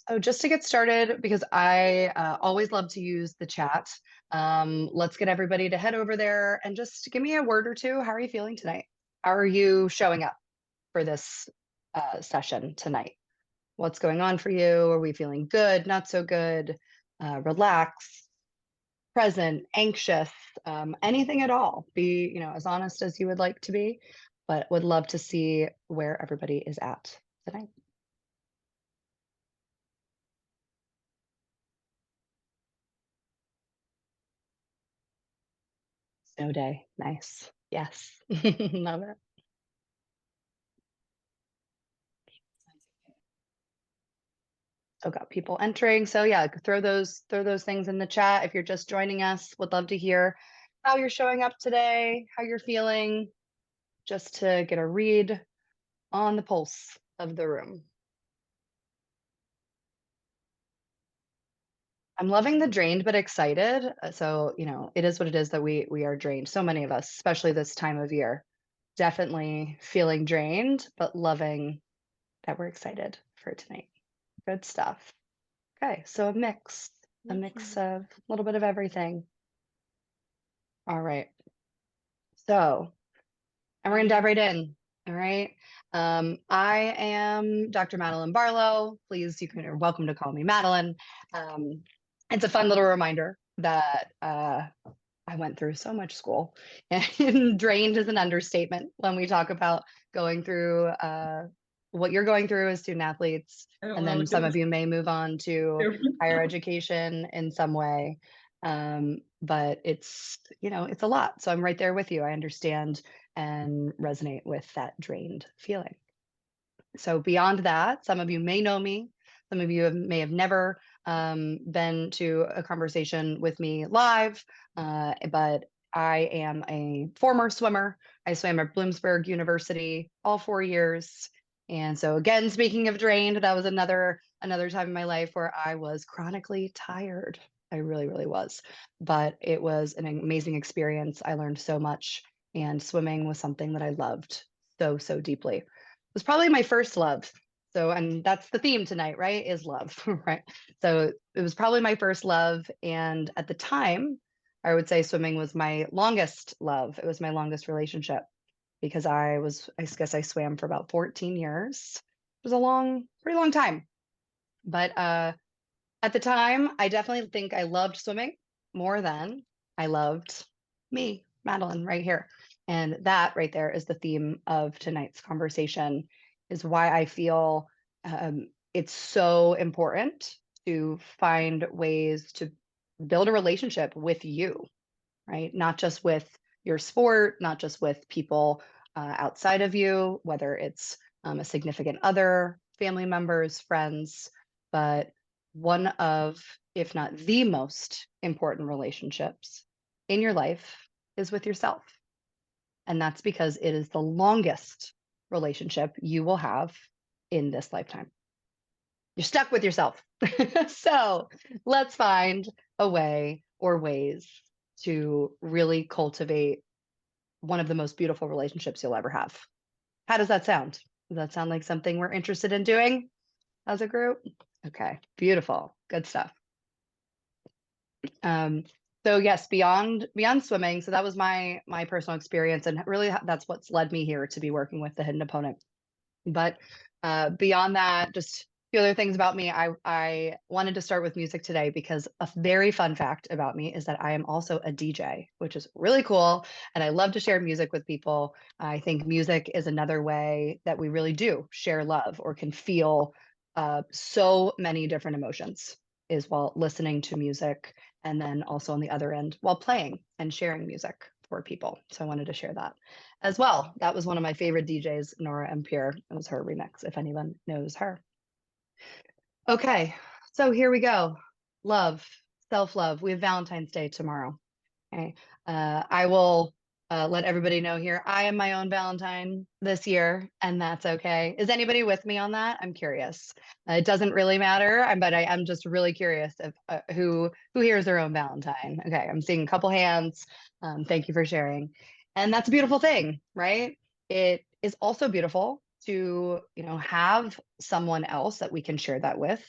So just to get started, because I always love to use the chat, let's get everybody to head over there and just give me a word or two. How are you feeling tonight? How are you showing up for this session tonight? What's going on for you? Are we feeling good, not so good, relaxed, present, anxious, anything at all? Be, as honest as you would like to be, but would love to see where everybody is at tonight. Snow day. Nice. Yes. Love it. So got people entering. So yeah, throw those things in the chat. If you're just joining us, would love to hear how you're showing up today, how you're feeling, just to get a read on the pulse of the room. I'm loving the drained but excited. So, it is what it is that we are drained. So many of us, especially this time of year, definitely feeling drained, but loving that we're excited for tonight. Good stuff. Okay, so a mix of a little bit of everything. All right. So, and we're gonna dive right in. All right. I am Dr. Madeline Barlow. Please, you're welcome to call me Madeline. Um, it's a fun little reminder that I went through so much school, and drained is an understatement when we talk about going through what you're going through as student athletes, and then some of you may move on to higher education in some way. But it's a lot. So I'm right there with you. I understand and resonate with that drained feeling. So beyond that, some of you may know me. Some of you may have never been to a conversation with me live, but I am a former swimmer. I swam at Bloomsburg University all 4 years. And so again, speaking of drained, that was another time in my life where I was chronically tired. I really, really was. But it was an amazing experience. I learned so much, and swimming was something that I loved so, so deeply. It was probably my first love. So, and that's the theme tonight, right? Is love, right? So it was probably my first love. And at the time, I would say swimming was my longest love. It was my longest relationship because I guess I swam for about 14 years. It was pretty long time. But at the time, I definitely think I loved swimming more than I loved me, Madeline, right here. And that right there is the theme of tonight's conversation, is why I feel it's so important to find ways to build a relationship with you, right? Not just with your sport, not just with people outside of you, whether it's a significant other, family members, friends, but one of, if not the most important relationships in your life is with yourself. And that's because it is the longest relationship you will have in this lifetime. You're stuck with yourself. So let's find a way or ways to really cultivate one of the most beautiful relationships you'll ever have. How does that sound? Does that sound like something we're interested in doing as a group? Okay, beautiful. Good stuff. Um, so yes, beyond swimming. So that was my personal experience, and really that's what's led me here to be working with the hidden opponent. But beyond that, just a few other things about me. I wanted to start with music today because a very fun fact about me is that I am also a DJ, which is really cool. And I love to share music with people. I think music is another way that we really do share love or can feel so many different emotions, is while listening to music, and then also on the other end while playing and sharing music for people. So I wanted to share that as well. That was one of my favorite DJs, Nora En Pure. It was her remix, if anyone knows her. Okay, so here we go. Love, self-love. We have Valentine's Day tomorrow. Okay. I will let everybody know here. I am my own Valentine this year, and that's okay. Is anybody with me on that? I'm curious. It doesn't really matter, but I am just really curious if who here is their own Valentine. Okay, I'm seeing a couple hands. Thank you for sharing, and that's a beautiful thing, right? It is also beautiful to have someone else that we can share that with,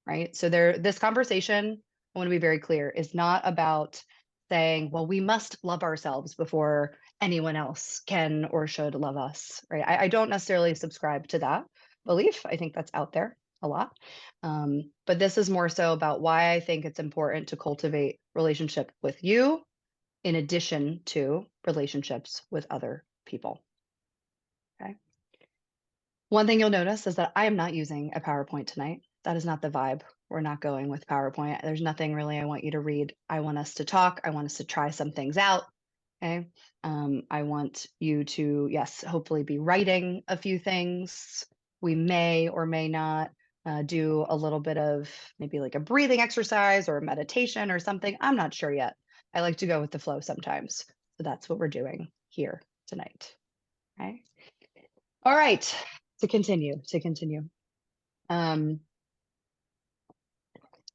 right? So this conversation, I want to be very clear, is not about saying, well, we must love ourselves before anyone else can or should love us, right? I don't necessarily subscribe to that belief. I think that's out there a lot. But this is more so about why I think it's important to cultivate relationship with you in addition to relationships with other people. Okay. One thing you'll notice is that I am not using a PowerPoint tonight. That is not the vibe. We're not going with PowerPoint. There's nothing really I want you to read. I want us to talk. I want us to try some things out. Okay. I want you to, yes, hopefully be writing a few things. We may or may not do a little bit of maybe like a breathing exercise or a meditation or something. I'm not sure yet. I like to go with the flow sometimes. So that's what we're doing here tonight. Okay. All right. To continue. Um,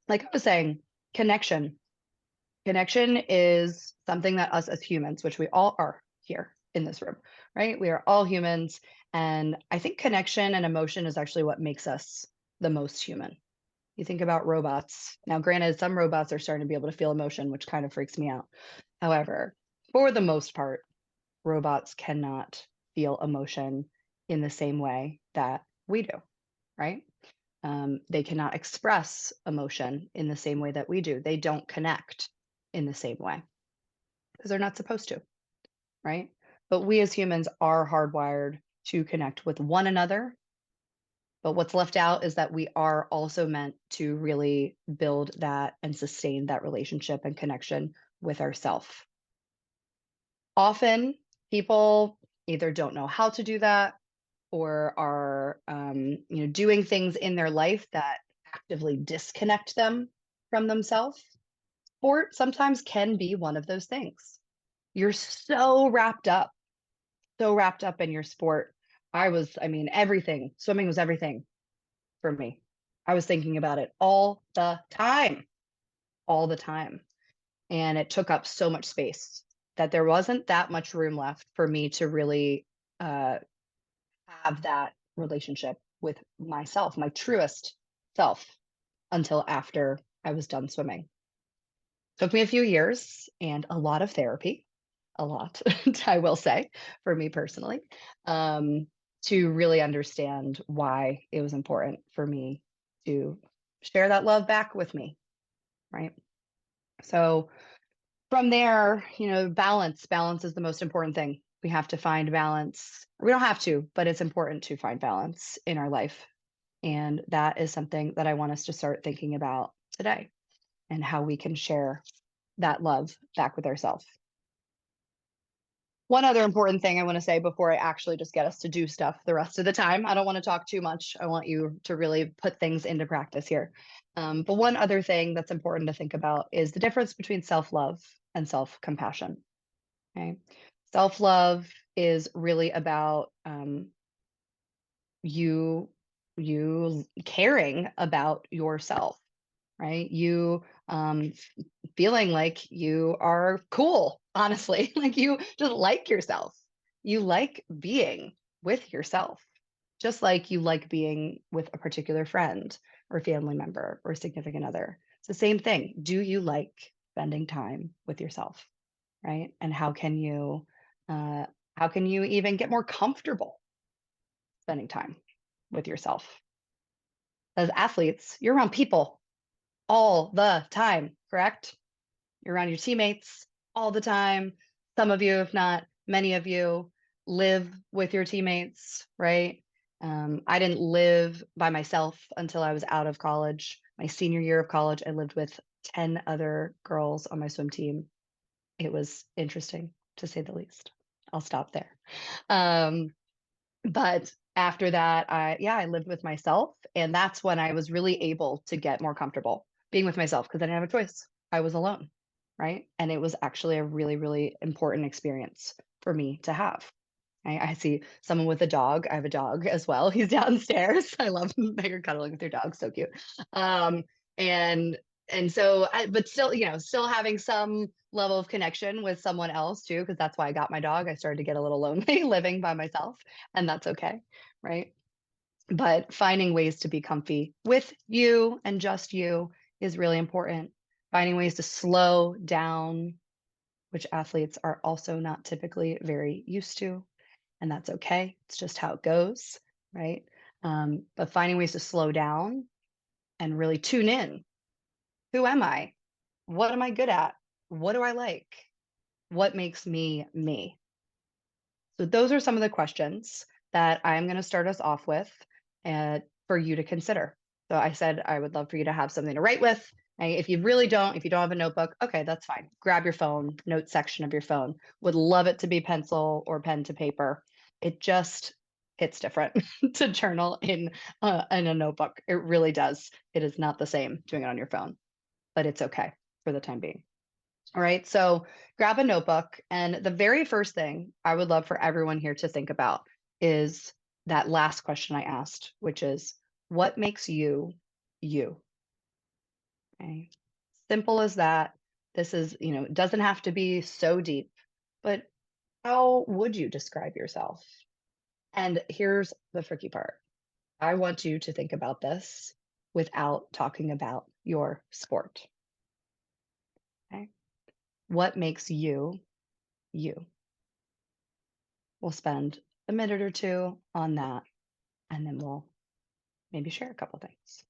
like I was saying, connection. Connection is something that us as humans, which we all are here in this room, right? We are all humans. And I think connection and emotion is actually what makes us the most human. You think about robots. Now, granted, some robots are starting to be able to feel emotion, which kind of freaks me out. However, for the most part, robots cannot feel emotion in the same way that we do, right? They cannot express emotion in the same way that we do. They don't connect in the same way because they're not supposed to, right? But we as humans are hardwired to connect with one another. But what's left out is that we are also meant to really build that and sustain that relationship and connection with ourself. Often people either don't know how to do that or are doing things in their life that actively disconnect them from themselves. Sport sometimes can be one of those things. You're so wrapped up in your sport. Everything. Swimming was everything for me. I was thinking about it all the time. And it took up so much space that there wasn't that much room left for me to really uh, have that relationship with myself, my truest self, until after I was done swimming. Took me a few years and a lot of therapy, a lot, I will say, for me personally, to really understand why it was important for me to share that love back with me, right? So from there, balance is the most important thing. We have to find balance. We don't have to, but it's important to find balance in our life. And that is something that I want us to start thinking about today and how we can share that love back with ourselves. One other important thing I want to say before I actually just get us to do stuff the rest of the time. I don't want to talk too much. I want you to really put things into practice here. But one other thing that's important to think about is the difference between self-love and self-compassion. Okay. Self-love is really about you caring about yourself, right? You feeling like you are cool, honestly, like you just like yourself. You like being with yourself, just like you like being with a particular friend or family member or significant other. It's the same thing. Do you like spending time with yourself, right? And uh, how can you even get more comfortable spending time with yourself? As athletes, you're around people all the time, correct? You're around your teammates all the time. Some of you, if not many of you, live with your teammates, right? I didn't live by myself until I was out of college. My senior year of college, I lived with 10 other girls on my swim team. It was interesting, to say the least. I'll stop there. Um, but after that, I lived with myself, and that's when I was really able to get more comfortable being with myself because I didn't have a choice. I was alone, right? And it was actually a really, really important experience for me to have. I see someone with a dog. I have a dog as well. He's downstairs. I love that you're cuddling with your dog. So cute. Um, and but still, still having some level of connection with someone else too, because that's why I got my dog. I started to get a little lonely living by myself, and that's okay, right? But finding ways to be comfy with you and just you is really important. Finding ways to slow down, which athletes are also not typically very used to, and that's okay. It's just how it goes, right? But finding ways to slow down and really tune in. Who am I? What am I good at? What do I like? What makes me me? So those are some of the questions that I'm going to start us off with for you to consider. So I said I would love for you to have something to write with. And if you really don't, if you don't have a notebook, okay, that's fine. Grab your phone, note section of your phone. Would love it to be pencil or pen to paper. It just hits different to journal in a notebook. It really does. It is not the same doing it on your phone, but it's okay for the time being. All right. So grab a notebook. And the very first thing I would love for everyone here to think about is that last question I asked, which is what makes you you? Okay. Simple as that. This is, it doesn't have to be so deep, but how would you describe yourself? And here's the tricky part. I want you to think about this without talking about your sport. Okay. What makes you you? We'll spend a minute or two on that, and then we'll maybe share a couple things.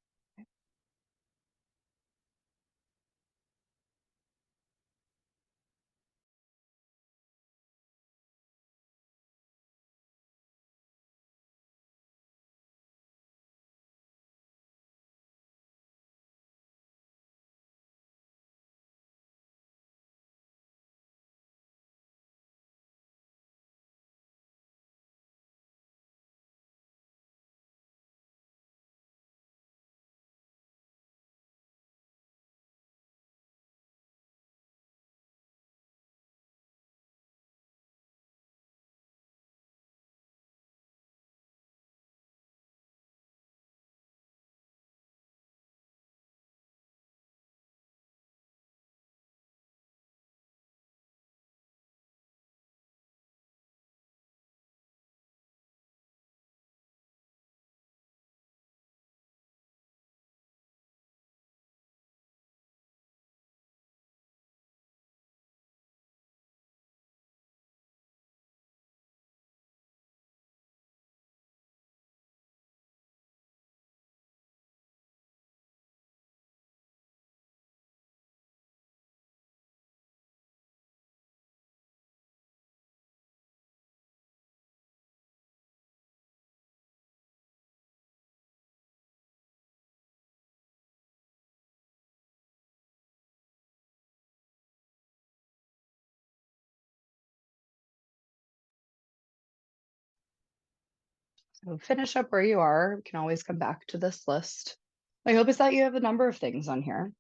So finish up where you are. We can always come back to this list. My hope is that you have a number of things on here.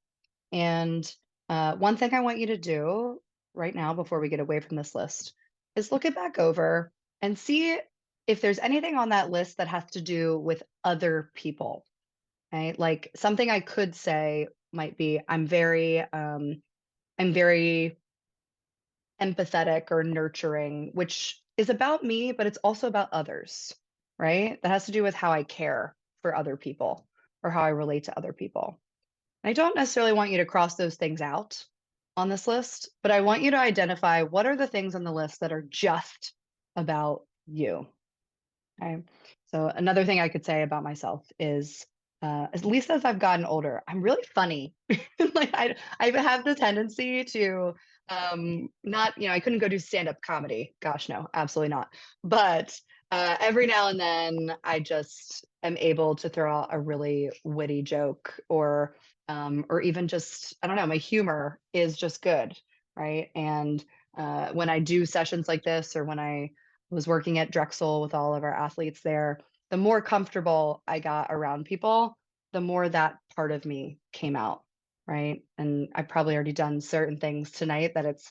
And one thing I want you to do right now before we get away from this list is look it back over and see if there's anything on that list that has to do with other people. Right? Like something I could say might be I'm very empathetic or nurturing, which is about me, but it's also about others, right? That has to do with how I care for other people or how I relate to other people. I don't necessarily want you to cross those things out on this list, but I want you to identify what are the things on the list that are just about you. Okay. So another thing I could say about myself is, at least as I've gotten older, I'm really funny. Like I have the tendency to not, I couldn't go do stand-up comedy. Gosh, no, absolutely not. But every now and then I just am able to throw out a really witty joke or even just, I don't know, my humor is just good, right? And when I do sessions like this or when I was working at Drexel with all of our athletes there, the more comfortable I got around people, the more that part of me came out, right? And I've probably already done certain things tonight that it's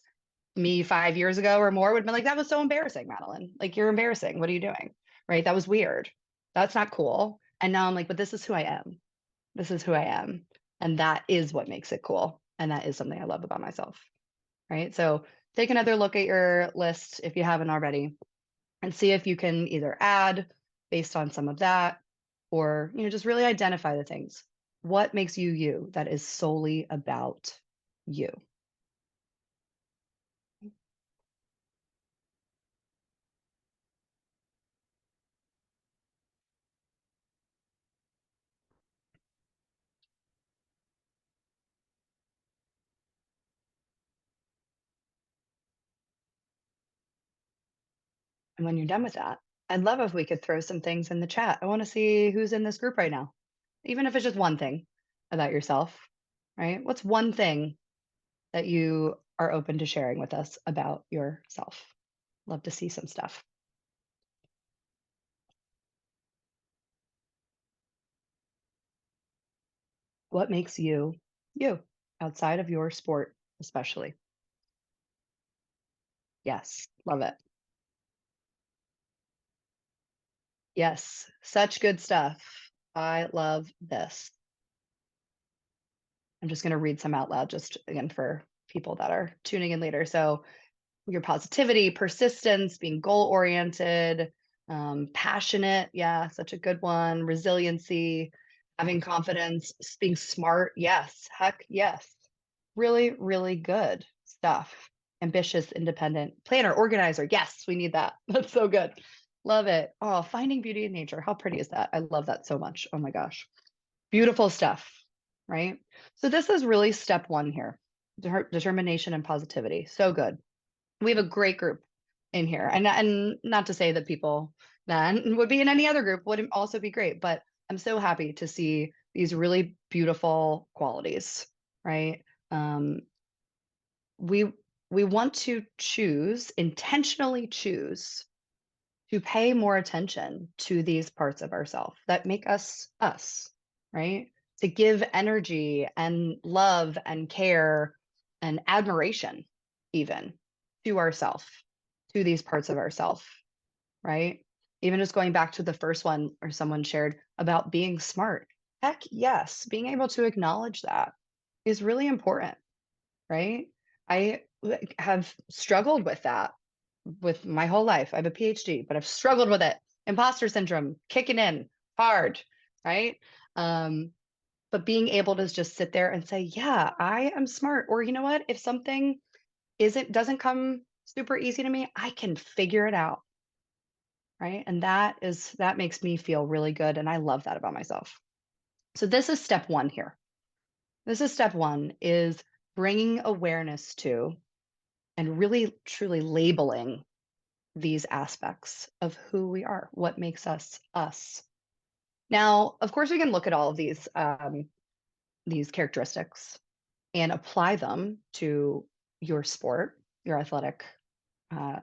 me 5 years ago or more would have been like, that was so embarrassing, Madeline. Like, you're embarrassing. What are you doing? Right? That was weird. That's not cool. And now I'm like, but this is who I am. This is who I am. And that is what makes it cool. And that is something I love about myself. Right. So take another look at your list if you haven't already and see if you can either add based on some of that or, just really identify the things. What makes you you that is solely about you? And when you're done with that, I'd love if we could throw some things in the chat. I want to see who's in this group right now, even if it's just one thing about yourself, right? What's one thing that you are open to sharing with us about yourself? Love to see some stuff. What makes you you outside of your sport, especially? Yes, love it. Yes, such good stuff. I love this. I'm just going to read some out loud, just again for people that are tuning in later. So, your positivity, persistence, being goal oriented, passionate. Yeah, such a good one. Resiliency, having confidence, being smart. Yes, heck yes. Really, really good stuff. Ambitious, independent, planner, organizer. Yes, we need that. That's so good. Love it. Oh, finding beauty in nature. How pretty is that? I love that so much. Oh my gosh. Beautiful stuff, right? So, this is really step one here, determination and positivity. So good. We have a great group in here, and not to say that people that would be in any other group wouldn't also be great, but I'm so happy to see these really beautiful qualities, right? Um, we we want to intentionally choose to pay more attention to these parts of ourselves that make us us, right? To give energy and love and care and admiration, even to ourself, to these parts of ourself, right? Even just going back to the first one or someone shared about being smart. Heck yes, being able to acknowledge that is really important, right? I have struggled with that with my whole life. I have a PhD, but I've struggled with it. Imposter syndrome kicking in hard, right? Um, but being able to just sit there and say, "Yeah, I am smart," or you know what? If something doesn't come super easy to me, I can figure it out, right? And that makes me feel really good, and I love that about myself. So this is step one here. This is step one is bringing awareness to and really truly labeling these aspects of who we are, what makes us us. Now, of course, we can look at all of these characteristics and apply them to your sport, your athletic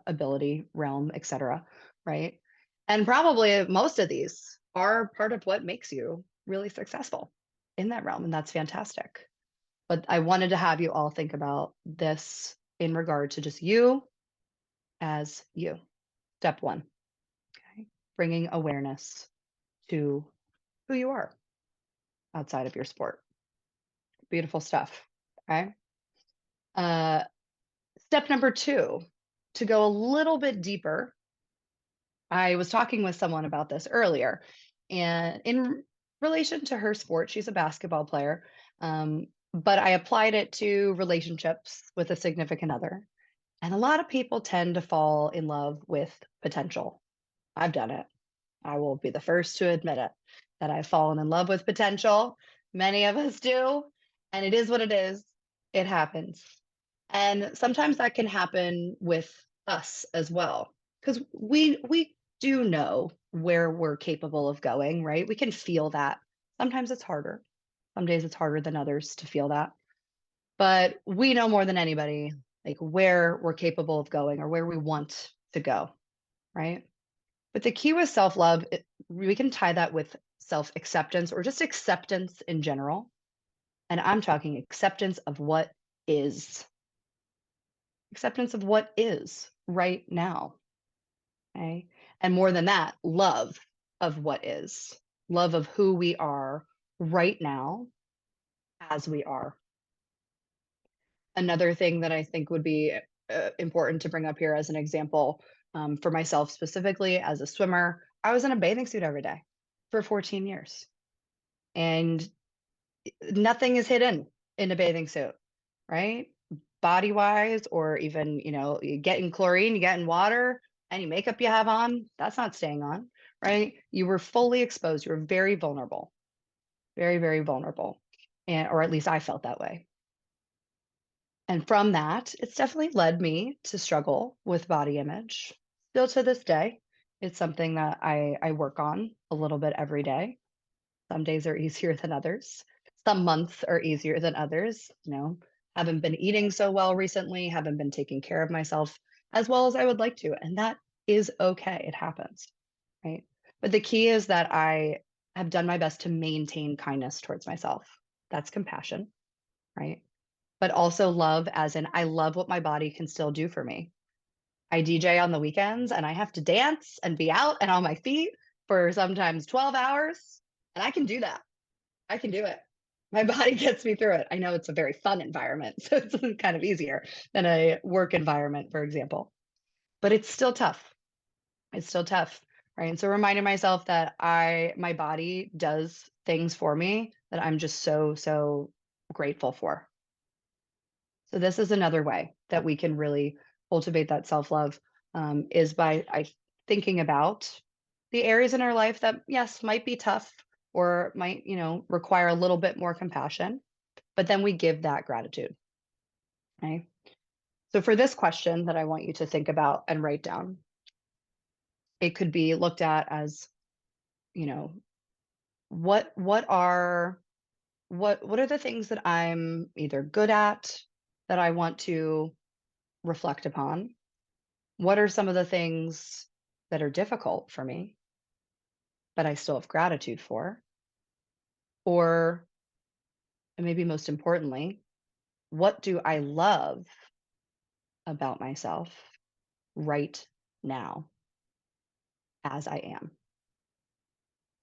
ability, realm, etc. Right? And probably most of these are part of what makes you really successful in that realm, and that's fantastic. But I wanted to have you all think about this in regard to just you as you. Step one. Okay. Bringing awareness to who you are outside of your sport. Beautiful stuff. Okay. Uh, Step number two, to go a little bit deeper, I was talking with someone about this earlier, and in relation to her sport, she's a basketball player, but I applied it to relationships with a significant other. And a lot of people tend to fall in love with potential. I've done it. I will be the first to admit it, that I've fallen in love with potential. Many of us do, and it is what it is. It happens. And sometimes that can happen with us as well, because we do know where we're capable of going, right? We can feel that. Sometimes it's harder. Some days it's harder than others to feel that. But we know more than anybody, like where we're capable of going or where we want to go, right? But the key with self-love, we can tie that with self-acceptance or just acceptance in general. And I'm talking acceptance of what is right now. Okay. And more than that, love of what is, love of who we are right now as we are. Another thing that I think would be important to bring up here as an example for myself specifically as a swimmer, I was in a bathing suit every day. for 14 years. And nothing is hidden in a bathing suit, right? Body wise, or even, you get in chlorine, you get in water, any makeup you have on, that's not staying on, right? You were fully exposed. You were very vulnerable, very, very vulnerable. And, or at least I felt that way. And from that, it's definitely led me to struggle with body image. Still to this day, it's something that I work on a little bit every day. Some days are easier than others. Some months are easier than others. Haven't been eating so well recently, haven't been taking care of myself as well as I would like to. And that is okay. It happens, right? But the key is that I have done my best to maintain kindness towards myself. That's compassion, right? But also love, as in, I love what my body can still do for me. I DJ on the weekends and I have to dance and be out and on my feet for sometimes 12 hours. And I can do that. I can do it. My body gets me through it. I know it's a very fun environment, so it's kind of easier than a work environment, for example. But it's still tough. It's still tough, right? And so reminding myself that my body does things for me that I'm just so, so grateful for. So this is another way that we can really cultivate that self-love, is by thinking about the areas in our life that, yes, might be tough or might, require a little bit more compassion, but then we give that gratitude. Okay. So for this question that I want you to think about and write down, it could be looked at as, you know, what what are the things that I'm either good at that I want to reflect upon? What are some of the things that are difficult for me, but I still have gratitude for? Or, and maybe most importantly, what do I love about myself right now as I am?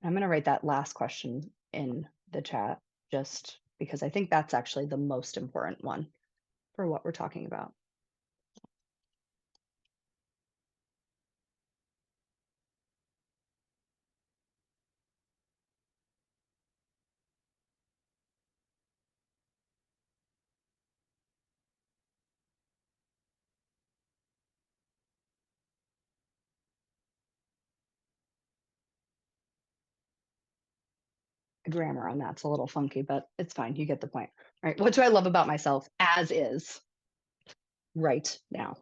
I'm going to write that last question in the chat just because I think that's actually the most important one for what we're talking about. The grammar on that's a little funky, but it's fine. You get the point. All right. What do I love about myself as is right now?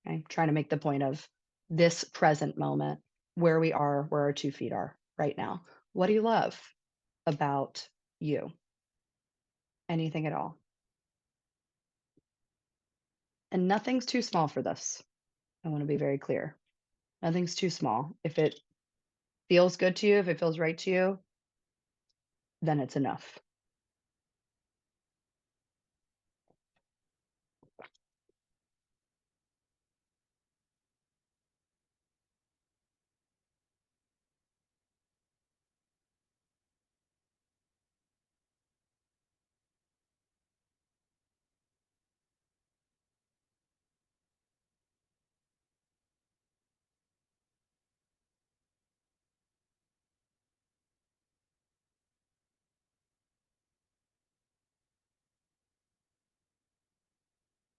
Okay. Trying to make the point of this present moment, where we are, where our 2 feet are right now. What do you love about you? Anything at all? And nothing's too small for this. I want to be very clear. Nothing's too small. If it feels good to you, if it feels right to you, then it's enough.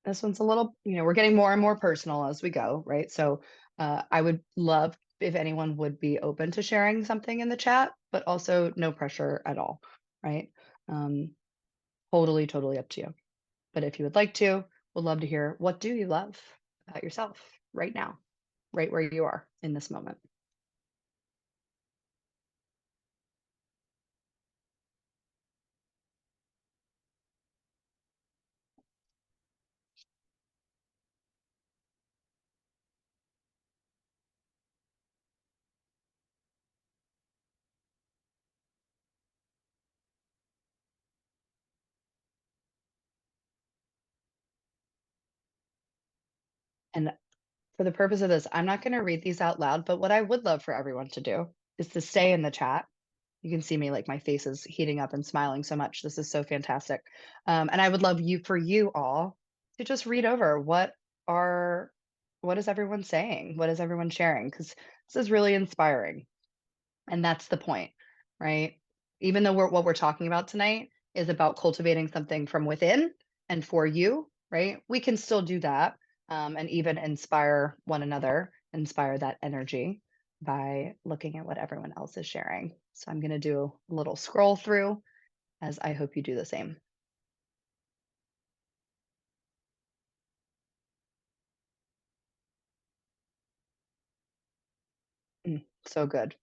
This one's a little, we're getting more and more personal as we go, right? So I would love if anyone would be open to sharing something in the chat, but also no pressure at all, right? Um, totally, totally up to you. But if you would like to, we'd love to hear, what do you love about yourself right now, right where you are in this moment? And for the purpose of this, I'm not going to read these out loud, but what I would love for everyone to do is to stay in the chat. You can see me, like, my face is heating up and smiling so much. This is so fantastic. And I would love for you all to just read over what is everyone saying? What is everyone sharing? Because this is really inspiring, And that's the point, right? Even though what we're talking about tonight is about cultivating something from within and for you, right? We can still do that, and even inspire one another, inspire that energy by looking at what everyone else is sharing. So I'm going to do a little scroll through as I hope you do the same. So good.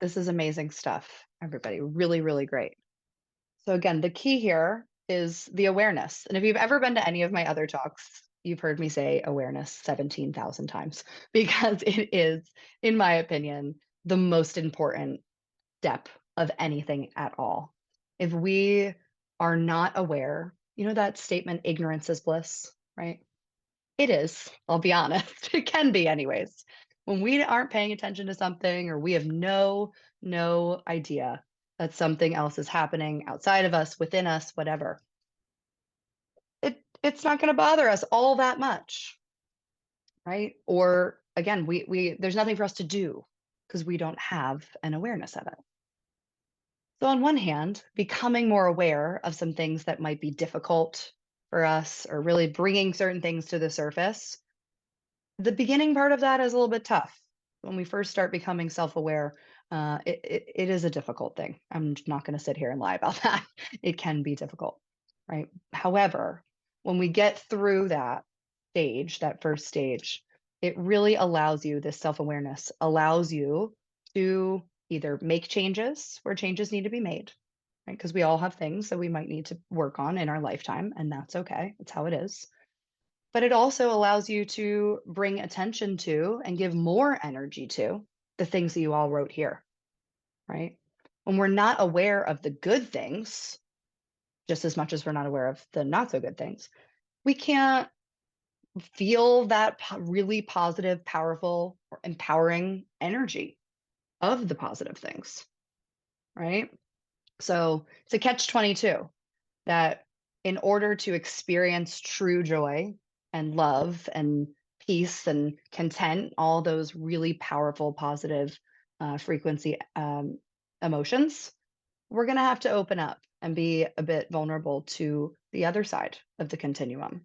This is amazing stuff, everybody. Really, really great. So again, the key here is the awareness. And if you've ever been to any of my other talks, you've heard me say awareness 17,000 times because it is, in my opinion, the most important step of anything at all. If we are not aware, you know that statement, ignorance is bliss, right? It is, I'll be honest. It can be anyways. When we aren't paying attention to something or we have no idea that something else is happening outside of us, within us, whatever, it's not gonna bother us all that much, right? Or again, we there's nothing for us to do because we don't have an awareness of it. So on one hand, becoming more aware of some things that might be difficult for us or really bringing certain things to the surface. The beginning part of that is a little bit tough. When we first start becoming self-aware, it is a difficult thing. I'm not going to sit here and lie about that. It can be difficult, right? However, when we get through that stage, that first stage, it really allows you, this self-awareness allows you to either make changes where changes need to be made, right? Because we all have things that we might need to work on in our lifetime, and that's okay. That's how it is, but it also allows you to bring attention to and give more energy to the things that you all wrote here, right? When we're not aware of the good things, just as much as we're not aware of the not so good things, we can't feel that really positive, powerful, or empowering energy of the positive things, right? So it's a catch 22 that in order to experience true joy and love and peace and content, all those really powerful, positive frequency emotions, we're going to have to open up and be a bit vulnerable to the other side of the continuum.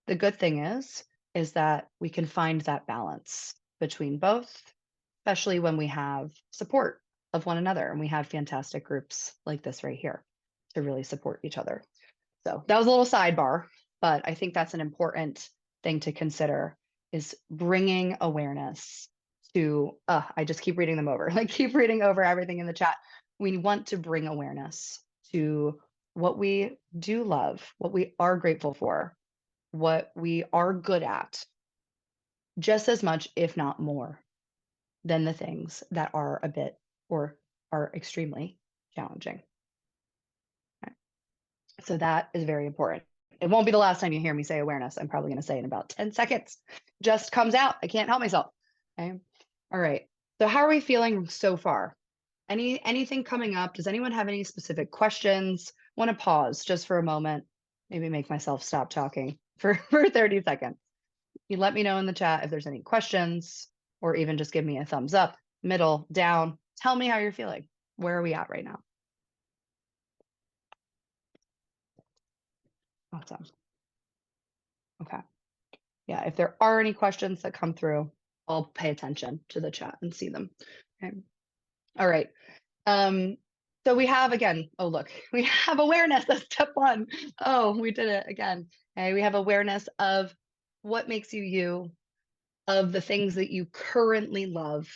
The good thing is that we can find that balance between both, especially when we have support of one another and we have fantastic groups like this right here to really support each other. So that was a little sidebar, but I think that's an important thing to consider is bringing awareness to, I just keep reading them over, like keep reading over everything in the chat. We want to bring awareness to what we do love, what we are grateful for, what we are good at, just as much, if not more, than the things that are a bit or are extremely challenging. Okay. So that is very important. It won't be the last time you hear me say awareness. I'm probably going to say it in about 10 seconds. Just comes out. I can't help myself. Okay. All right. So how are we feeling so far? Anything coming up? Does anyone have any specific questions? Want to pause just for a moment? Maybe make myself stop talking for 30 seconds. You let me know in the chat if there's any questions, or even just give me a thumbs up, middle, down. Tell me how you're feeling. Where are we at right now? Awesome. Okay. Yeah, if there are any questions that come through, I'll pay attention to the chat and see them. Okay. All right. Um, so we have again, oh look, we have awareness. That's step one. Oh, we did it again. Okay, we have awareness of what makes you you, of the things that you currently love,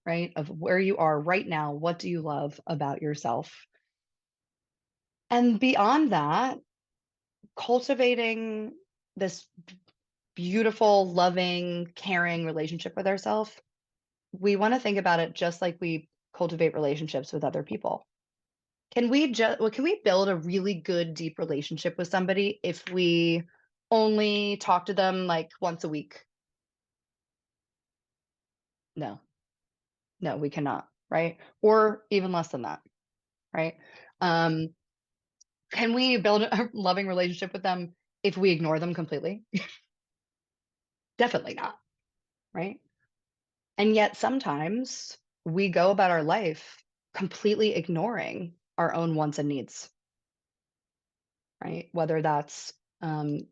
right? Of where you are right now. What do you love about yourself? And beyond that, cultivating this beautiful, loving, caring relationship with ourselves, we want to think about it just like we cultivate relationships with other people. Can we build a really good deep relationship with somebody if we only talk to them like once a week? No. No, we cannot, right? Or even less than that, right? Um, can we build a loving relationship with them if we ignore them completely? Definitely not, right? And yet sometimes we go about our life completely ignoring our own wants and needs, right? Whether that's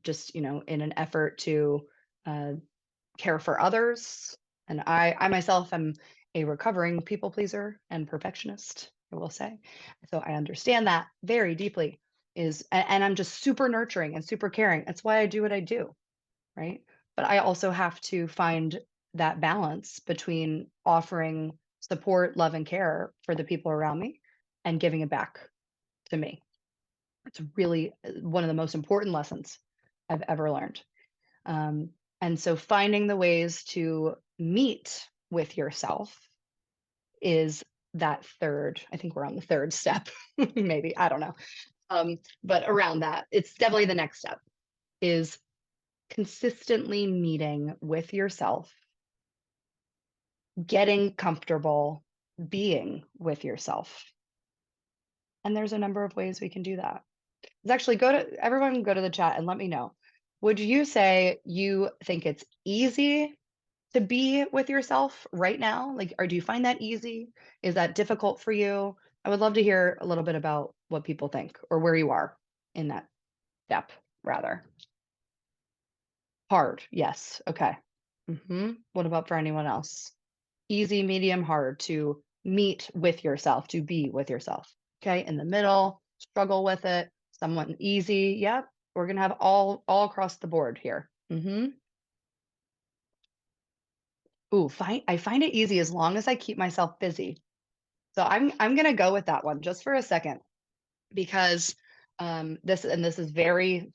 just, in an effort to uh, care for others. And I myself am a recovering people pleaser and perfectionist, I will say. So I understand that very deeply and I'm just super nurturing and super caring. That's why I do what I do, right? But I also have to find that balance between offering support, love, and care for the people around me and giving it back to me. It's really one of the most important lessons I've ever learned. Um, and so finding the ways to meet with yourself is that third. I think we're on the third step, maybe. I don't know. But around that, it's definitely the next step is consistently meeting with yourself, getting comfortable being with yourself. And there's a number of ways we can do that. Let's actually go to the chat and let me know. Would you say you think it's easy to be with yourself right now? Like, or do you find that easy? Is that difficult for you? I would love to hear a little bit about what people think or where you are in that step, rather. Hard, yes. Okay. What about for anyone else? Easy, medium, hard to meet with yourself, to be with yourself. Okay. In the middle, struggle with it. Someone easy. Yep. We're gonna have all across the board here. I find it easy as long as I keep myself busy. So I'm gonna go with that one just for a second because this is very,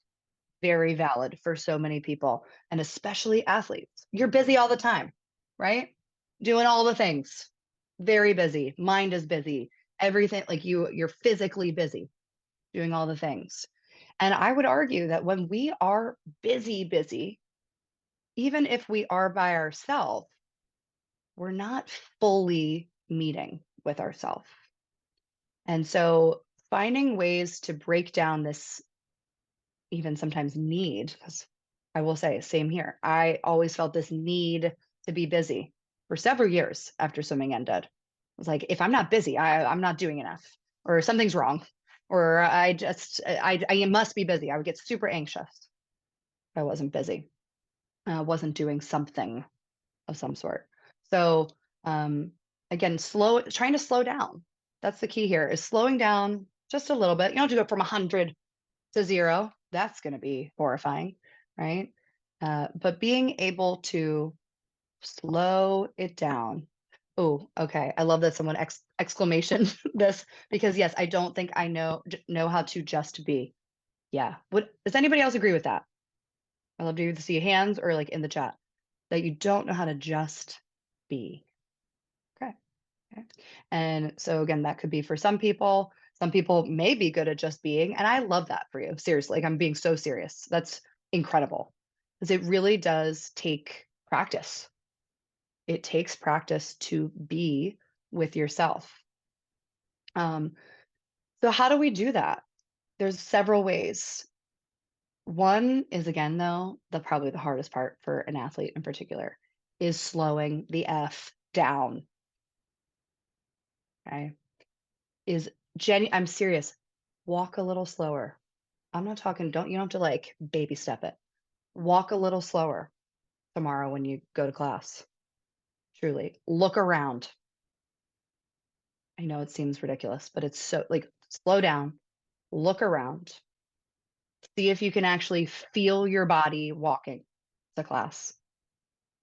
very valid for so many people and especially athletes. You're busy all the time, right? Doing all the things. Very busy. Mind is busy. Everything like you're physically busy doing all the things. And I would argue that when we are busy, even if we are by ourselves, we're not fully meeting with ourselves. And so finding ways to break down this even sometimes need, because I will say, same here. I always felt this need to be busy for several years after swimming ended. I was like, if I'm not busy, I'm not doing enough, or something's wrong, or I must be busy. I would get super anxious if I wasn't busy. I wasn't doing something of some sort. So um, again, trying to slow down. That's the key here is slowing down just a little bit. You don't have to go from 100 to 0. That's going to be horrifying, right? But being able to slow it down. Oh, okay. I love that someone exclamation this because yes, I don't think I know how to just be. Yeah. Does anybody else agree with that? I love to either see hands or like in the chat that you don't know how to just be. Okay. Okay. And so again, that could be for some people. Some people may be good at just being, and I love that for you. Seriously, like I'm being so serious. That's incredible. Because it really does take practice. It takes practice to be with yourself. Um, so how do we do that? There's several ways. One is again, though, probably the hardest part for an athlete in particular is slowing the F down. Okay. I'm serious. Walk a little slower. I'm not talking, you don't have to like baby step it. Walk a little slower tomorrow when you go to class. Truly. Look around. I know it seems ridiculous, but it's so like slow down, look around, see if you can actually feel your body walking to class.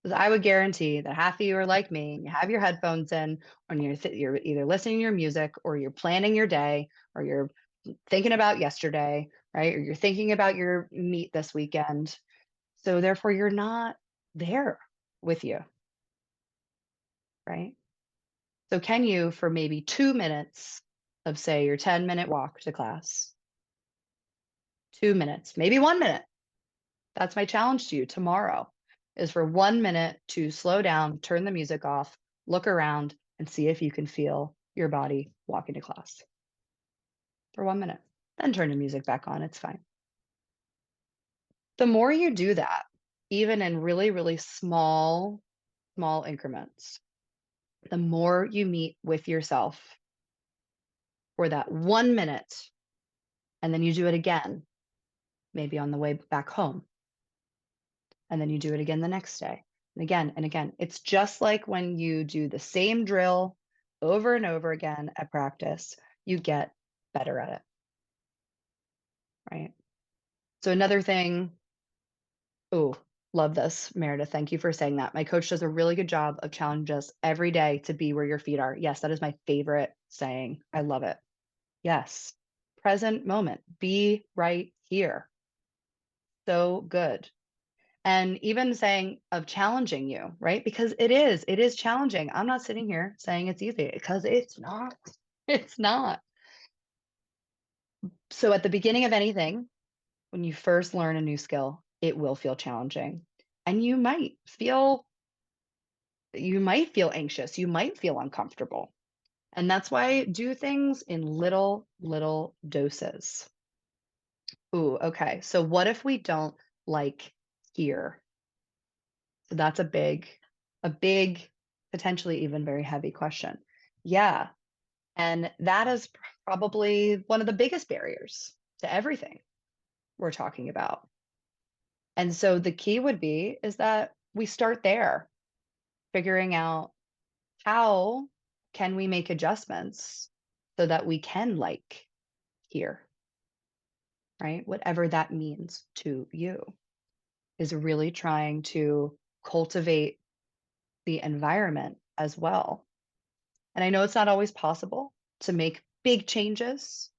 Because I would guarantee that half of you are like me, and you have your headphones in, and you're either listening to your music, or you're planning your day, or you're thinking about yesterday, right? Or you're thinking about your meet this weekend. So therefore, you're not there with you, right? So can you, for maybe 2 minutes of say your 10-minute walk to class, 2 minutes, maybe 1 minute. That's my challenge to you tomorrow is for 1 minute to slow down, turn the music off, look around, and see if you can feel your body walking to class for 1 minute. Then turn the music back on. It's fine. The more you do that, even in really, really small increments, the more you meet with yourself for that 1 minute, and then you do it again, maybe on the way back home, and then you do it again the next day, and again and again. It's just like when you do the same drill over and over again at practice, you get better at it, right? So another thing, oh, love this, Meredith. Thank you for saying that. My coach does a really good job of challenging us every day to be where your feet are. Yes, that is my favorite saying. I love it. Yes. Present moment. Be right here. So good. And even saying of challenging you, right? Because it is challenging. I'm not sitting here saying it's easy because it's not. It's not. So at the beginning of anything, when you first learn a new skill, it will feel challenging. And you might feel anxious, you might feel uncomfortable. And that's why do things in little doses. Ooh, okay. So what if we don't like here? So that's a big, potentially even very heavy question. Yeah. And that is probably one of the biggest barriers to everything we're talking about. And so the key would be is that we start there, figuring out how can we make adjustments so that we can like here, right? Whatever that means to you is really trying to cultivate the environment as well. And I know it's not always possible to make big changes.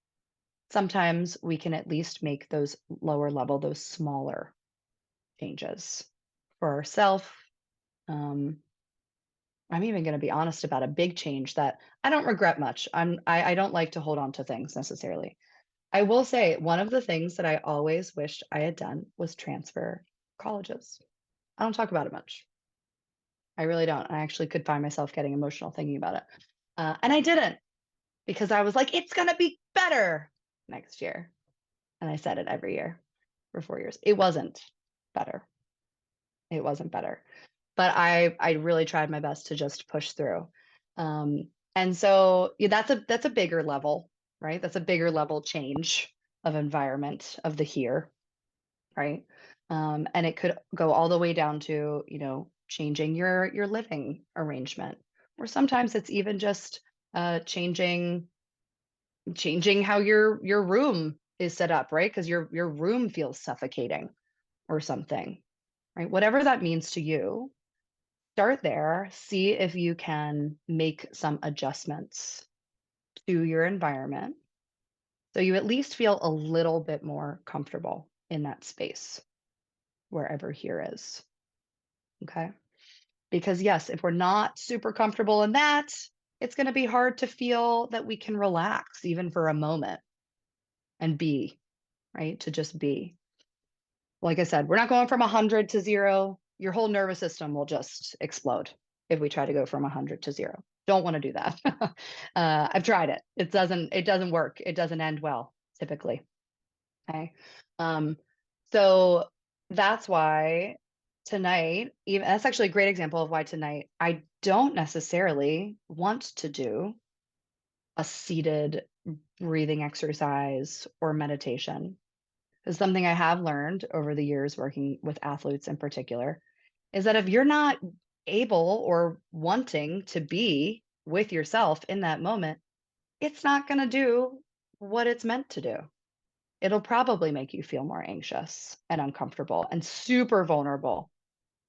Sometimes we can at least make those lower level, those smaller changes for ourselves. Um, I'm even going to be honest about a big change that I don't regret much. I don't like to hold on to things necessarily. I will say one of the things that I always wished I had done was transfer colleges. I don't talk about it much. I really don't. I actually could find myself getting emotional thinking about it. And I didn't because I was like, it's going to be better next year. And I said it every year for 4 years. It wasn't better. It wasn't better. But I really tried my best to just push through. And so yeah, that's a bigger level, right? That's a bigger level change of environment of the here, right? And it could go all the way down to, changing your living arrangement, or sometimes it's even just changing how your room is set up, right? Because your room feels suffocating or something, right? Whatever that means to you, start there. See if you can make some adjustments to your environment so you at least feel a little bit more comfortable in that space, wherever here is. Okay. Because, yes, if we're not super comfortable in that, it's going to be hard to feel that we can relax even for a moment and be, right? To just be. Like I said, we're not going from 100 to 0. Your whole nervous system will just explode if we try to go from 100 to 0. Don't want to do that. I've tried it. It doesn't work. It doesn't end well, typically. Okay. Um, so that's why tonight, even that's actually a great example of why tonight I don't necessarily want to do a seated breathing exercise or meditation. Because something I have learned over the years working with athletes in particular is that if you're not able or wanting to be with yourself in that moment, it's not going to do what it's meant to do. It'll probably make you feel more anxious and uncomfortable and super vulnerable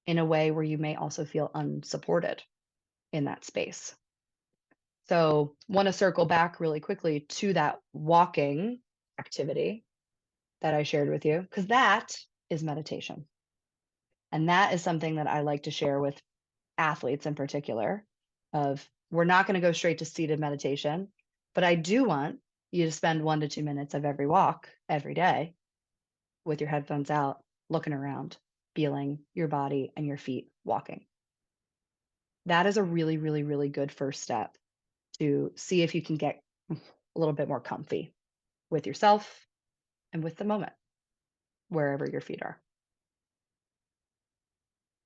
in a way where you may also feel unsupported in that space. So, want to circle back really quickly to that walking activity that I shared with you, because that is meditation. And that is something that I like to share with athletes in particular of we're not going to go straight to seated meditation, but I do want you to spend 1 to 2 minutes of every walk every day with your headphones out, looking around, feeling your body and your feet walking. That is a really, really, really good first step to see if you can get a little bit more comfy with yourself and with the moment, wherever your feet are.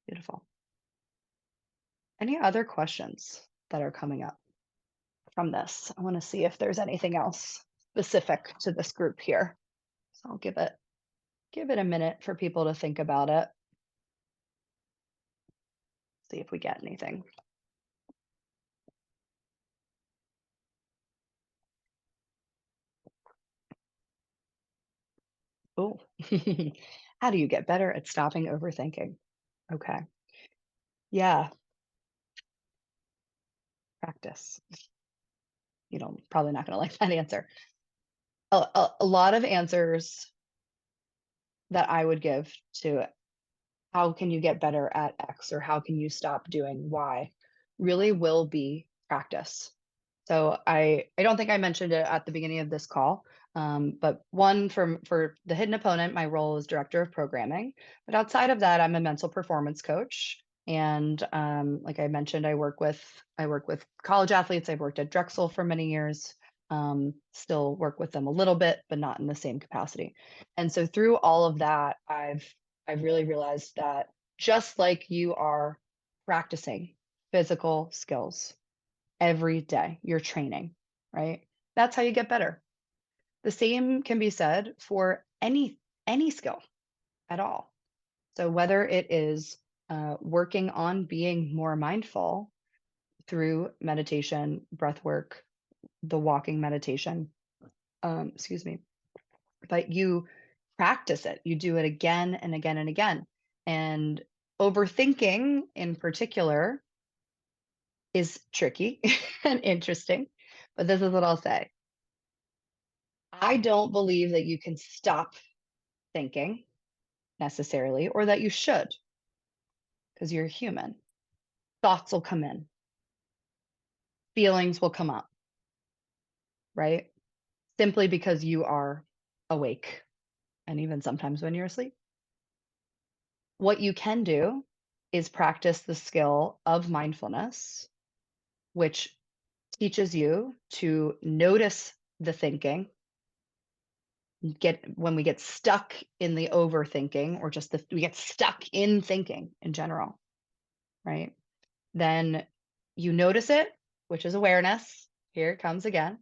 Beautiful. Any other questions that are coming up from this? I want to see if there's anything else specific to this group here. So I'll give it a minute for people to think about it. See if we get anything. Oh, how do you get better at stopping overthinking? Okay. Yeah, practice. You know, probably not going to like that answer. A lot of answers that I would give to how can you get better at X or how can you stop doing Y really will be practice. So I don't think I mentioned it at the beginning of this call, but one for the hidden opponent, my role is director of programming. But outside of that, I'm a mental performance coach, and like I mentioned, I work with college athletes. I've worked at Drexel for many years. Still work with them a little bit, but not in the same capacity. And so through all of that, I've really realized that just like you are practicing physical skills every day, you're training, right? That's how you get better. The same can be said for any skill at all. So whether it is working on being more mindful through meditation, breath work, the walking meditation, excuse me, but you practice it. You do it again and again and again. And overthinking in particular is tricky and interesting. But this is what I'll say. I don't believe that you can stop thinking necessarily, or that you should, because you're human. Thoughts will come in, feelings will come up, right? Simply because you are awake, and even sometimes when you're asleep. What you can do is practice the skill of mindfulness, which teaches you to notice the thinking. Get when we get stuck in the overthinking, or just we get stuck in thinking in general, right? Then you notice it, which is awareness. Here it comes again.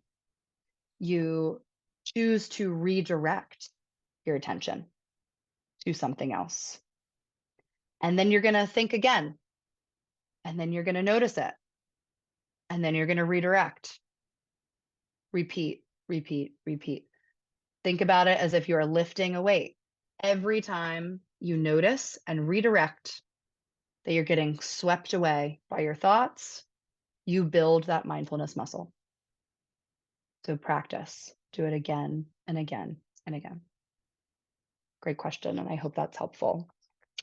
You choose to redirect your attention to something else. And then you're going to think again. And then you're going to notice it. And then you're going to redirect. Repeat, repeat, repeat. Think about it as if you are lifting a weight. Every time you notice and redirect that you're getting swept away by your thoughts, you build that mindfulness muscle. So practice, do it again and again and again. Great question, and I hope that's helpful.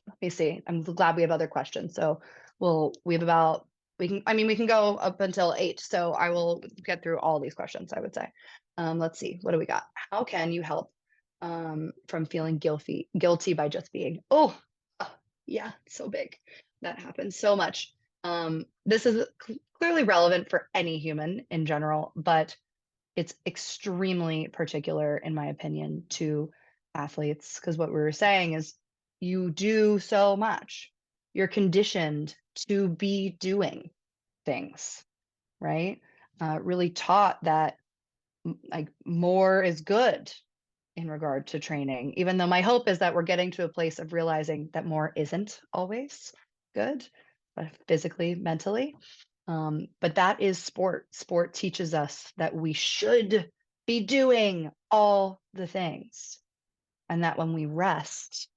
Let me see. I'm glad we have other questions. So we have about, we can go up until 8. So I will get through all these questions, I would say. Let's see. What do we got? How can you help from feeling guilty by just being? Oh, yeah, so big. That happens so much. This is clearly relevant for any human in general, but it's extremely particular, in my opinion, to athletes, because what we were saying is you do so much. You're conditioned to be doing things, right? Really taught that like more is good in regard to training, even though my hope is that we're getting to a place of realizing that more isn't always good, physically, mentally. But that is sport. Sport teaches us that we should be doing all the things, and that when we rest,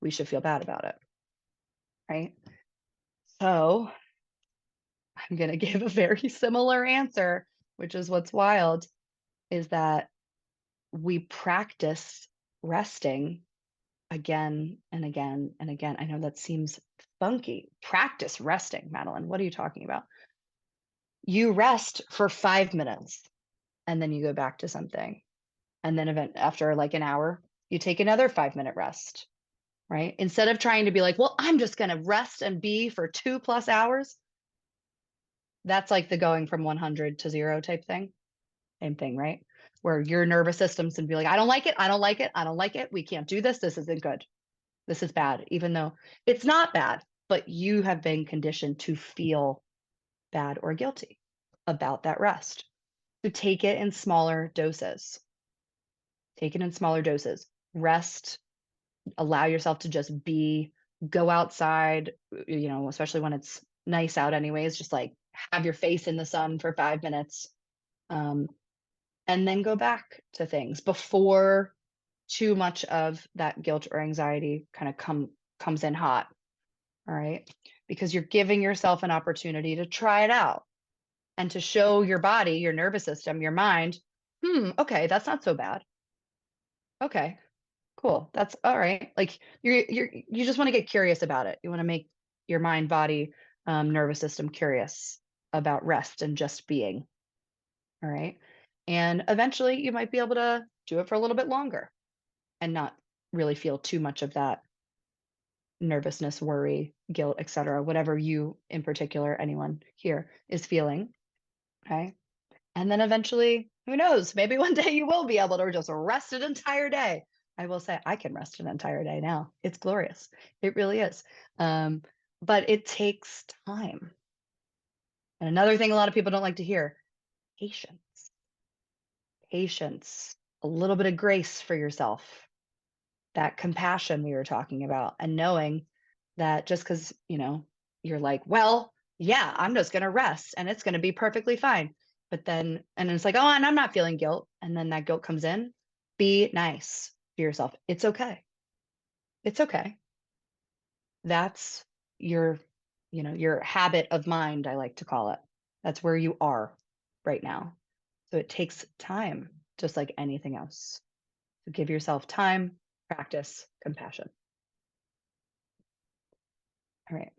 we should feel bad about it, right? So I'm going to give a very similar answer, which is what's wild, is that we practice resting again and again and again. I know that seems funky. Practice resting, Madeline. What are you talking about? You rest for 5 minutes and then you go back to something. And then after like an hour, you take another 5-minute rest, right? Instead of trying to be like, well, I'm just going to rest and be for 2+ hours. That's like the going from 100 to 0 type thing. Same thing, right? Where your nervous system's going to be like, I don't like it. I don't like it. I don't like it. We can't do this. This isn't good. This is bad, even though it's not bad, but you have been conditioned to feel bad or guilty about that rest. So take it in smaller doses. Take it in smaller doses. Rest, allow yourself to just be, go outside, especially when it's nice out anyways, just like have your face in the sun for 5 minutes. Um, and then go back to things before too much of that guilt or anxiety kind of comes in hot. All right. Because you're giving yourself an opportunity to try it out and to show your body, your nervous system, your mind, okay, that's not so bad. Okay, cool. That's all right. Like you just want to get curious about it. You want to make your mind, body, nervous system curious about rest and just being. All right. And eventually you might be able to do it for a little bit longer and not really feel too much of that nervousness, worry, guilt, etc., whatever you in particular, anyone here is feeling. Okay. And then eventually, who knows, maybe one day you will be able to just rest an entire day. I will say I can rest an entire day now. It's glorious. It really is. Um, but it takes time. And another thing a lot of people don't like to hear, patience. Patience, a little bit of grace for yourself, that compassion we were talking about, and knowing that just because, you're like, well, yeah, I'm just going to rest and it's going to be perfectly fine. But then, and it's like, oh, and I'm not feeling guilt. And then that guilt comes in. Be nice to yourself. It's okay. It's okay. That's your, your habit of mind, I like to call it. That's where you are right now. So it takes time, just like anything else. So give yourself time, practice, compassion. All right.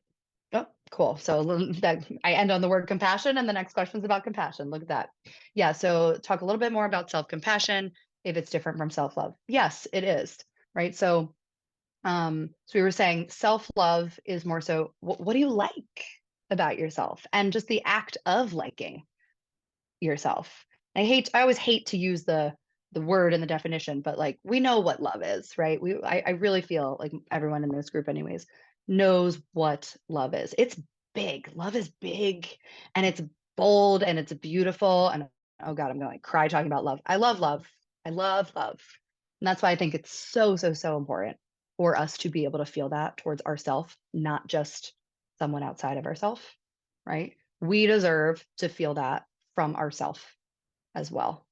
Oh, cool. So that I end on the word compassion, and the next question is about compassion. Look at that. Yeah. So talk a little bit more about self-compassion, if it's different from self-love. Yes, it is. Right. So we were saying self-love is more so what do you like about yourself, and just the act of liking yourself. I always hate to use the word and the definition, but like we know what love is, right? I really feel like everyone in this group anyways knows what love is. It's big. Love is big and it's bold and it's beautiful. And oh God, I'm going to like cry talking about love. I love love. I love love. And that's why I think it's so, so, so important for us to be able to feel that towards ourselves, not just someone outside of ourselves, right? We deserve to feel that from ourselves as well.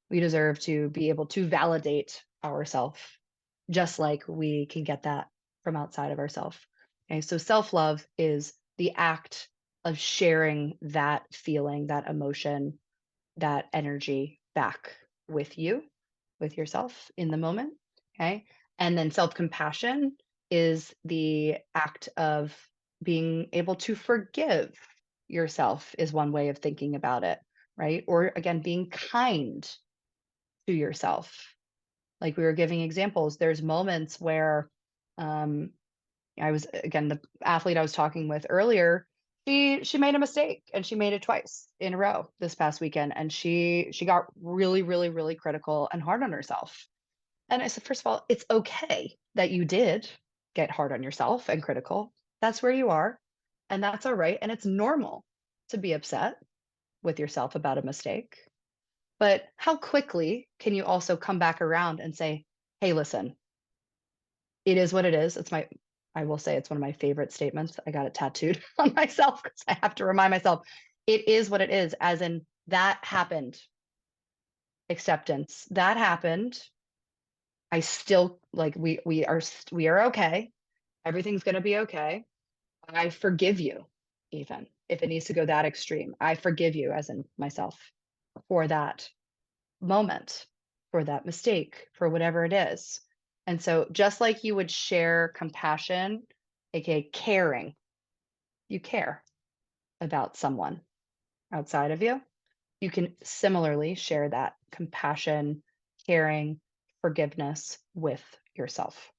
We deserve to be able to validate ourselves just like we can get that from outside of ourselves. Okay, so self love is the act of sharing that feeling, that emotion, that energy back with you, with yourself in the moment. Okay. And then self compassion is the act of being able to forgive yourself, is one way of thinking about it. Right. Or again, being kind to yourself. Like we were giving examples, there's moments where um, I was, again, the athlete I was talking with earlier, she made a mistake and she made it twice in a row this past weekend, and she got really, really, really critical and hard on herself. And I said, first of all, it's okay that you did get hard on yourself and critical. That's where you are, and that's all right. And it's normal to be upset with yourself about a mistake. But how quickly can you also come back around and say, hey, listen, it is what it is. I will say it's one of my favorite statements. I got it tattooed on myself because I have to remind myself it is what it is, as in that happened. Acceptance. That happened. I still like we are okay. Everything's going to be okay. I forgive you, even if it needs to go that extreme. I forgive you, as in myself, for that moment, for that mistake, for whatever it is. And so just like you would share compassion, aka caring, you care about someone outside of you, you can similarly share that compassion, caring, forgiveness with yourself.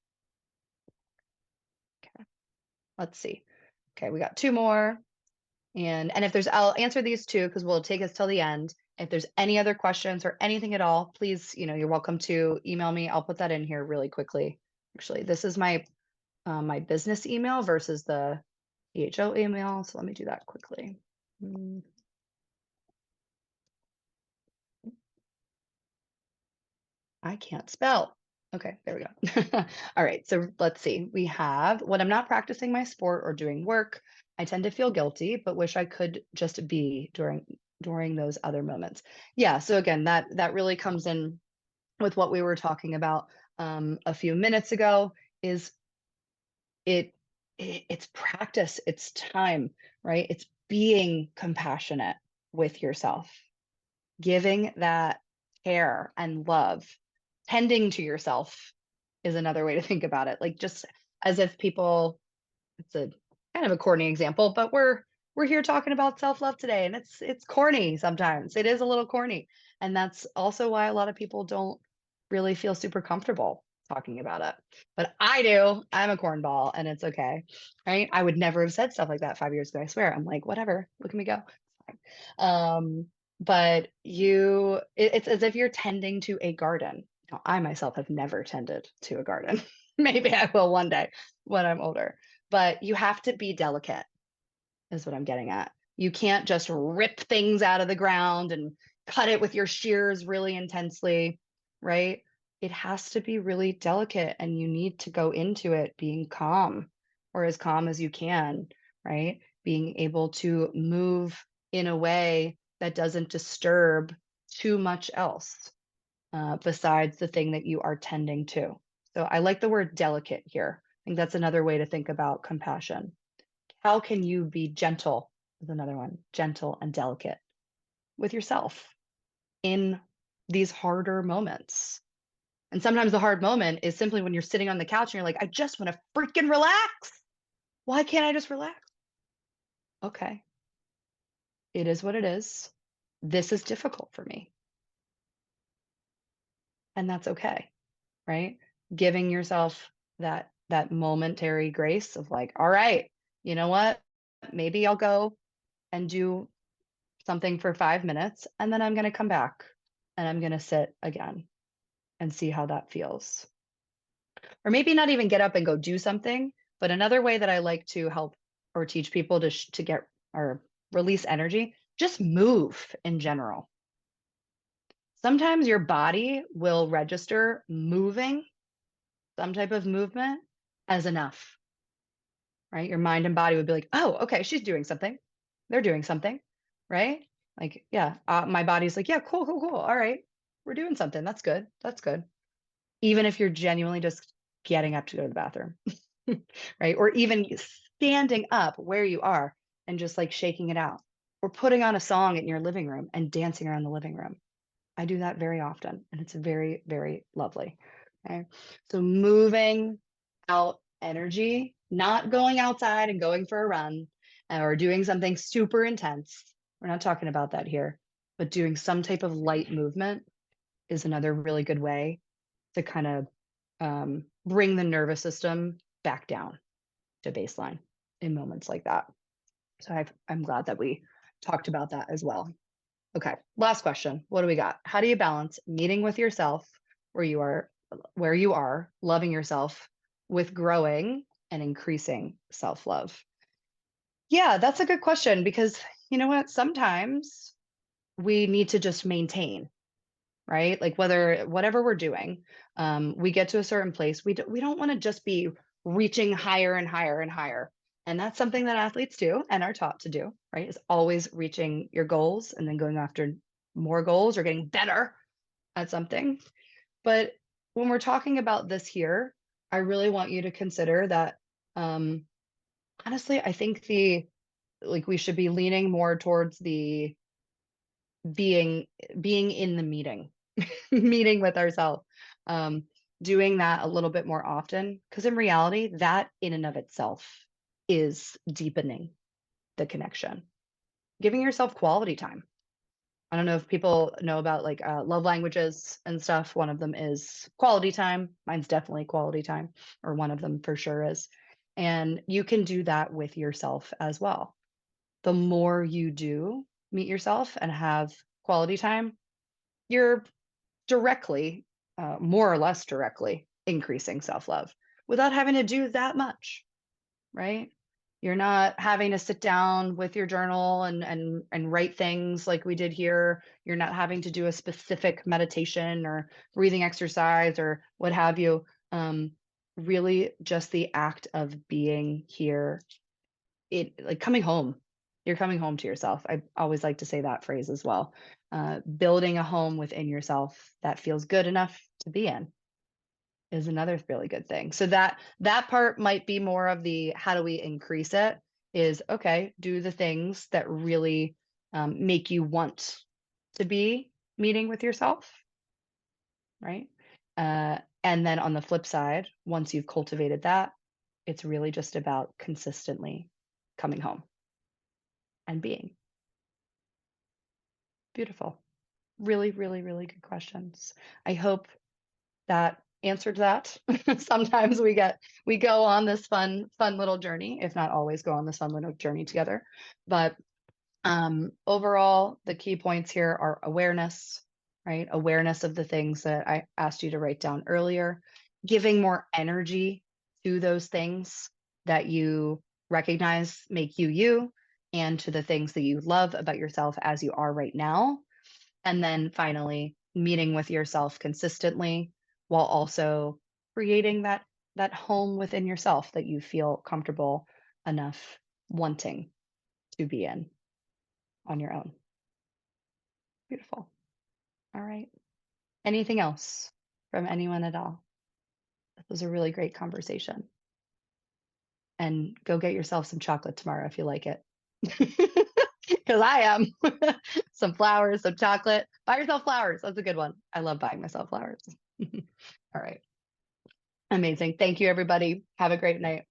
Okay, let's see. Okay, we got two more. And if there's, I'll answer these two because we'll take us till the end. If there's any other questions or anything at all, please, you're welcome to email me. I'll put that in here really quickly. Actually, this is my my business email versus the EHO email. So let me do that quickly. Mm, I can't spell. Okay, there we go. All right, so let's see. We have when I'm not practicing my sport or doing work, I tend to feel guilty, but wish I could just be during those other moments. Yeah, so again, that really comes in with what we were talking about a few minutes ago. Is it, it's practice, it's time, right? It's being compassionate with yourself, giving that care and love, tending to yourself is another way to think about it. Like just as if people, it's a kind of a corny example, but we're here talking about self-love today and it's corny sometimes. It is a little corny. And that's also why a lot of people don't really feel super comfortable talking about it. But I do. I'm a cornball and it's okay. Right? I would never have said stuff like that 5 years ago. I swear. I'm like, whatever. Look at me go. Um, but it's as if you're tending to a garden. Now, I myself have never tended to a garden. Maybe I will one day when I'm older. But you have to be delicate, is what I'm getting at. You can't just rip things out of the ground and cut it with your shears really intensely, right? It has to be really delicate and you need to go into it being calm or as calm as you can, right? Being able to move in a way that doesn't disturb too much else besides the thing that you are tending to. So I like the word delicate here. I think that's another way to think about compassion. How can you be gentle? Is another one, gentle and delicate with yourself in these harder moments. And sometimes the hard moment is simply when you're sitting on the couch and you're like, I just want to freaking relax. Why can't I just relax? Okay, it is what it is. This is difficult for me. And that's okay, right? Giving yourself that momentary grace of like, all right, you know what? Maybe I'll go and do something for 5 minutes, and then I'm going to come back and I'm going to sit again and see how that feels. Or maybe not even get up and go do something, but another way that I like to help or teach people to get or release energy, just move in general. Sometimes your body will register moving, some type of movement as enough, right? Your mind and body would be like, oh, okay, she's doing something. They're doing something, right? Like, yeah, my body's like, yeah, cool, cool, cool. All right, we're doing something. That's good. That's good. Even if you're genuinely just getting up to go to the bathroom, right? Or even standing up where you are and just like shaking it out, or putting on a song in your living room and dancing around the living room. I do that very often, and it's very, very lovely. Okay. So moving out energy, not going outside and going for a run or doing something super intense. We're not talking about that here, but doing some type of light movement is another really good way to kind of bring the nervous system back down to baseline in moments like that. So I'm glad that we talked about that as well. Okay, last question. What do we got? How do you balance meeting with yourself where you are loving yourself with growing and increasing self-love? Yeah, that's a good question because you know what? Sometimes we need to just maintain, right? Like whatever we're doing, we get to a certain place. We don't want to just be reaching higher and higher and higher. And that's something that athletes do and are taught to do, right? Is always reaching your goals and then going after more goals or getting better at something. But when we're talking about this here, I really want you to consider that um, honestly, I think the like we should be leaning more towards the being being in the meeting meeting with ourselves, um, doing that a little bit more often because in reality that in and of itself is deepening the connection, giving yourself quality time. I don't know if people know about like love languages and stuff. One of them is quality time. Mine's definitely quality time, or one of them for sure is. And you can do that with yourself as well. The more you do meet yourself and have quality time, you're directly, more or less directly, increasing self love. without having to do that much, right? You're not having to sit down with your journal and write things like we did here. You're not having to do a specific meditation or breathing exercise or what have you. Really just the act of being here, it like coming home. You're coming home to yourself. I always like to say that phrase as well. Building a home within yourself that feels good enough to be in is another really good thing. So that part might be more of the how do we increase it is okay, do the things that really make you want to be meeting with yourself, right? And then on the flip side, once you've cultivated that, it's really just about consistently coming home and being. Beautiful. Really, really, really good questions. I hope that answered that. Sometimes we go on this fun little journey, if not always go on this fun little journey together. But overall, the key points here are awareness, right? Awareness of the things that I asked you to write down earlier, giving more energy to those things that you recognize make you you, and to the things that you love about yourself as you are right now. And then finally, meeting with yourself consistently while also creating that home within yourself that you feel comfortable enough wanting to be in on your own. Beautiful. All right. Anything else from anyone at all? This was a really great conversation. And go get yourself some chocolate tomorrow if you like it. Because I am. Some flowers, some chocolate. Buy yourself flowers. That's a good one. I love buying myself flowers. All right. Amazing. Thank you, everybody. Have a great night.